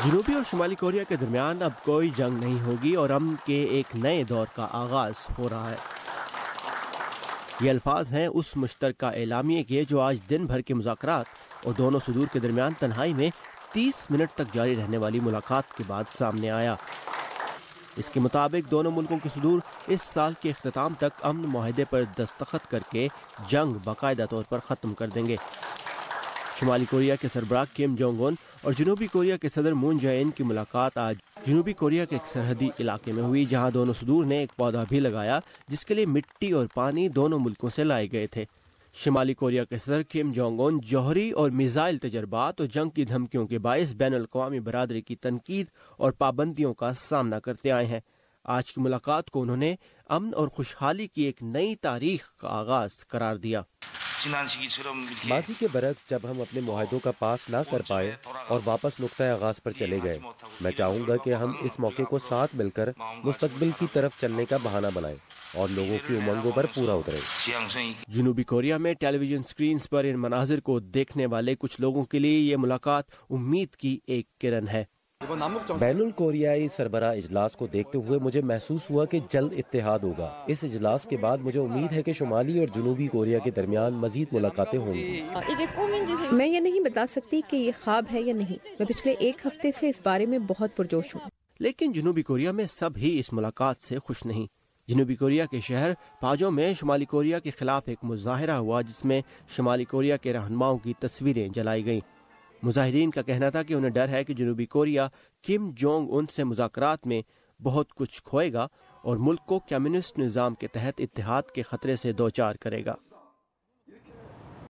جنوبی اور شمالی کوریا کے درمیان اب کوئی جنگ نہیں ہوگی اور امن کے ایک نئے دور کا آغاز ہو رہا ہے۔ یہ الفاظ ہیں اس مشترکہ اعلامیے کے جو آج دن بھر کے مذاکرات اور دونوں صدور کے درمیان تنہائی میں 30 منٹ تک جاری رہنے والی ملاقات کے بعد سامنے آیا۔ اس کے مطابق دونوں ملکوں کے صدور اس سال کے اختتام تک امن معاہدے پر دستخط کر کے جنگ باقاعدہ طور پر ختم کر دیں گے۔ شمالی کوریا کے سربراہ کم جونگ ان اور جنوبی کوریا کے صدر مون جے ان کی ملاقات آج جنوبی کوریا کے ایک سرحدی علاقے میں ہوئی، جہاں دونوں صدور نے ایک پودا بھی لگایا جس کے لیے مٹی اور پانی دونوں ملکوں سے لائے گئے تھے۔ شمالی کوریا کے صدر کم جونگ ان جوہری اور میزائل تجربات اور جنگ کی دھمکیوں کے باعث بین الاقوامی برادری کی تنقید اور پابندیوں کا سامنا کرتے آئے ہیں۔ آج کی ملاقات کو انہوں نے امن اور خوشحالی کی ایک نئی تاریخ کا آغاز قرار دیا۔ ماضی کے برعکس جب ہم اپنے معاہدوں کا پاس نہ کر پائے اور واپس نقطۂ آغاز پر چلے گئے، میں چاہوں گا کہ ہم اس موقع کو ساتھ مل کر مستقبل کی طرف چلنے کا بہانہ بنائیں اور لوگوں کی امنگوں پر پورا اتریں۔ جنوبی کوریا میں ٹیلی ویژن سکرینز پر ان مناظر کو دیکھنے والے کچھ لوگوں کے لیے یہ ملاقات امید کی ایک کرن ہے۔ بین الکوریائی سربراہ اجلاس کو دیکھتے ہوئے مجھے محسوس ہوا کہ جلد اتحاد ہوگا۔ اس اجلاس کے بعد مجھے امید ہے کہ شمالی اور جنوبی کوریا کے درمیان مزید ملاقاتیں ہوں گی۔ میں یہ نہیں بتا سکتی کہ یہ خواب ہے یا نہیں، میں پچھلے ایک ہفتے سے اس بارے میں بہت پرجوش ہوں۔ لیکن جنوبی کوریا میں سب ہی اس ملاقات سے خوش نہیں۔ جنوبی کوریا کے شہر پاجو میں شمالی کوریا کے خلاف ایک مظاہرہ ہوا جس میں شمالی کوریا کے رہنماؤں کی تصویریں جلائی گئیں۔ مظاہرین کا کہنا تھا کہ انہیں ڈر ہے کہ جنوبی کوریا کم جونگ ان سے مذاکرات میں بہت کچھ کھوئے گا اور ملک کو کمیونسٹ نظام کے تحت اتحاد کے خطرے سے دوچار کرے گا۔